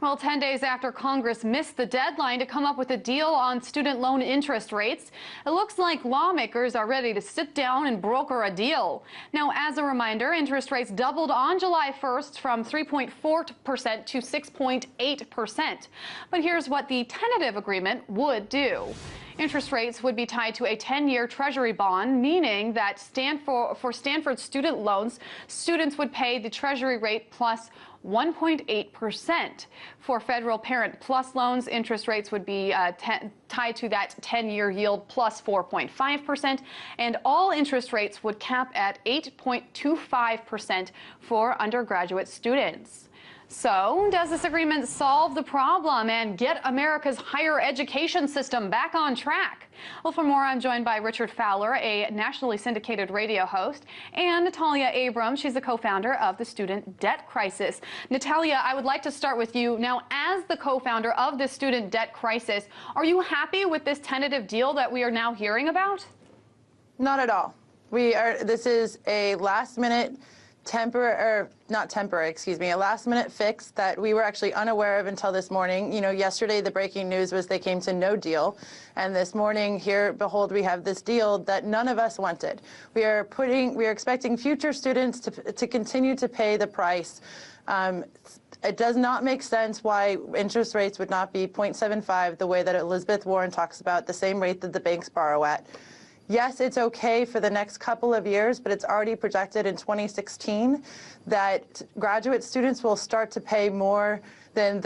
Well, 10 days after Congress missed the deadline to come up with a deal on student loan interest rates, it looks like lawmakers are ready to sit down and broker a deal. Now, as a reminder, interest rates doubled on July 1st from 3.4% to 6.8%. But here's what the tentative agreement would do. Interest rates would be tied to a 10-year Treasury bond, meaning that for Stanford student loans, students would pay the Treasury rate plus 1.8%. For federal Parent Plus loans, interest rates would be tied to that 10-year yield plus 4.5%, and all interest rates would cap at 8.25% for undergraduate students. So, does this agreement solve the problem and get America's higher education system back on track? Well, for more, I'm joined by Richard Fowler, a nationally syndicated radio host, and Natalia Abrams. She's the co-founder of the Student Debt Crisis. Natalia, I would like to start with you. Now, as the co-founder of the Student Debt Crisis, are you happy with this tentative deal that we are now hearing about? Not at all. This is a last-minute a last-minute fix that we were actually unaware of until this morning. You know, yesterday the breaking news was they came to no deal, and this morning, here, behold, we have this deal that none of us wanted. We are expecting future students to continue to pay the price. It does not make sense why interest rates would not be 0.75 the way that Elizabeth Warren talks about, the same rate that the banks borrow at. Yes, it's okay for the next couple of years, but it's already projected in 2016 that graduate students will start to pay more than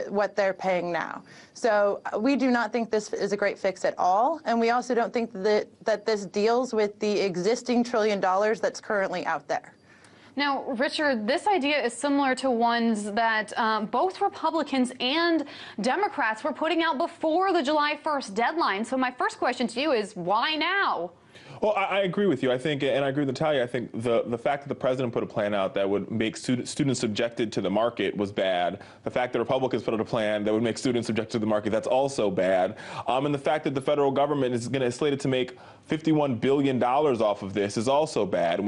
what they're paying now. So we do not think this is a great fix at all, and we also don't think that this deals with the existing $1 trillion that's currently out there. Now, Richard, this idea is similar to ones that both Republicans and Democrats were putting out before the July 1st deadline. So my first question to you is, why now? Well, I agree with you. I think, and I agree with Natalia, I think the fact that the president put a plan out that would make students subjected to the market was bad. The fact that Republicans put out a plan that would make students subjected to the market, that's also bad. And the fact that the federal government is slated to make $51 billion off of this is also bad.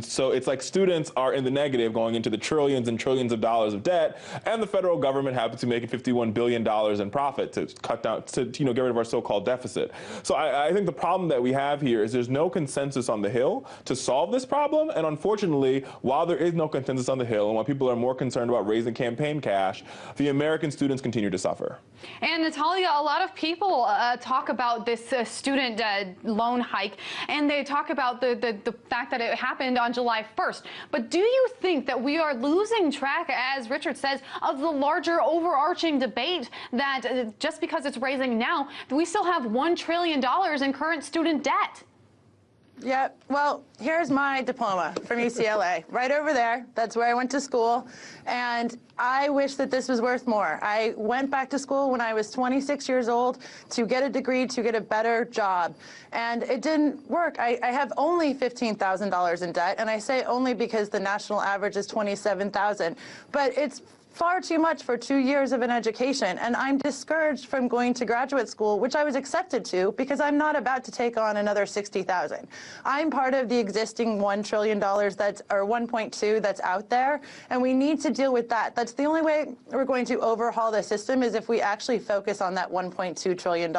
So it's like students are in the negative going into the trillions and trillions of dollars of debt, and the federal government happens to make $51 billion in profit to cut down, to get rid of our so-called deficit. So I think the problem that we have here is there's no consensus on the Hill to solve this problem, and unfortunately, while there is no consensus on the Hill, and while people are more concerned about raising campaign cash, the American students continue to suffer. And Natalia, a lot of people talk about this student loan hike, and they talk about the fact that it happened on July 1st. But do you think that we are losing track, as Richard says, of the larger overarching debate that just because it's raising now, we still have $1 trillion in current student debt? Yeah, well, here's my diploma from UCLA, right over there. That's where I went to school, and I wish that this was worth more. I went back to school when I was 26 years old to get a degree, to get a better job, and it didn't work. I have only $15,000 in debt, and I say only because the national average is $27,000, but it's far too much for 2 years of an education, and I'm discouraged from going to graduate school, which I was accepted to, because I'm not about to take on another $60,000. I'm part of the existing $1 trillion or 1.2 that's out there, and we need to deal with that. That's the only way we're going to overhaul the system, is if we actually focus on that $1.2 trillion.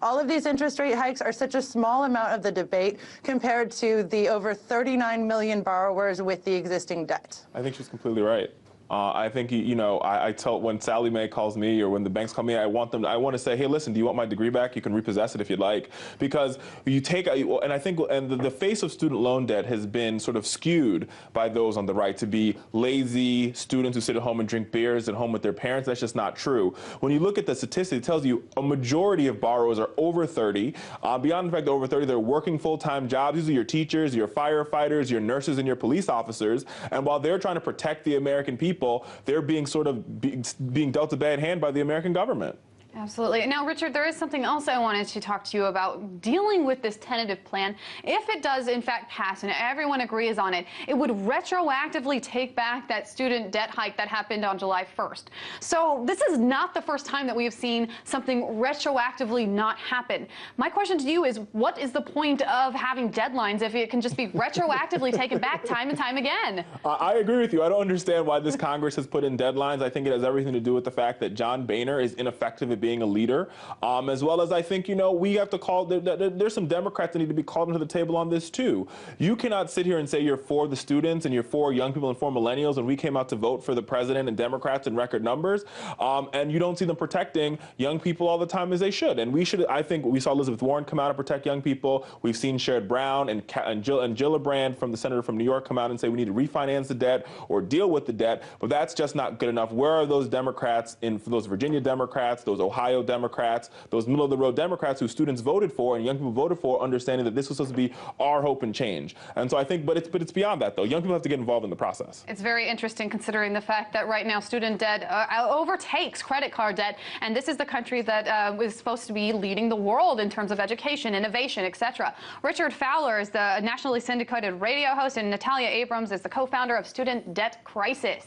All of these interest rate hikes are such a small amount of the debate compared to the over 39 million borrowers with the existing debt. I think she's completely right. I think, I tell, when Sallie Mae calls me or when the banks call me, I want to say, hey, listen, do you want my degree back? You can repossess it if you'd like. Because you take, and I think, and the face of student loan debt has been sort of skewed by those on the right to be lazy students who sit at home and drink beers at home with their parents. That's just not true. When you look at the statistics, it tells you a majority of borrowers are over 30. Beyond the fact they're over 30, they're working full-time jobs. These are your teachers, your firefighters, your nurses, and your police officers. And while they're trying to protect the American people, they're being being dealt a bad hand by the American government. Absolutely. Now, Richard, there is something else I wanted to talk to you about. Dealing with this tentative plan, if it does in fact pass and everyone agrees on it, it would retroactively take back that student debt hike that happened on July 1st. So this is not the first time that we have seen something retroactively not happen. My question to you is, what is the point of having deadlines if it can just be retroactively taken back time and time again? I agree with you. I don't understand why this Congress has put in deadlines. I think it has everything to do with the fact that John Boehner is ineffective at being a leader, as well as I think, we have to call, there's some Democrats that need to be called into the table on this too. You cannot sit here and say you're for the students and you're for young people and for millennials when we came out to vote for the president and Democrats in record numbers, and you don't see them protecting young people all the time as they should. And I think we saw Elizabeth Warren come out and protect young people. We've seen Sherrod Brown and Gillibrand, from the senator from New York, come out and say we need to refinance the debt or deal with the debt, but that's just not good enough. Where are those Democrats, those Virginia Democrats, those Ohio Democrats, those middle-of-the-road Democrats who students voted for and young people voted for, understanding that this was supposed to be our hope and change? And so I think, but it's beyond that, though. Young people have to get involved in the process. It's very interesting considering the fact that right now student debt overtakes credit card debt, and this is the country that is supposed to be leading the world in terms of education, innovation, etc. Richard Fowler is the nationally syndicated radio host, and Natalia Abrams is the co-founder of Student Debt Crisis.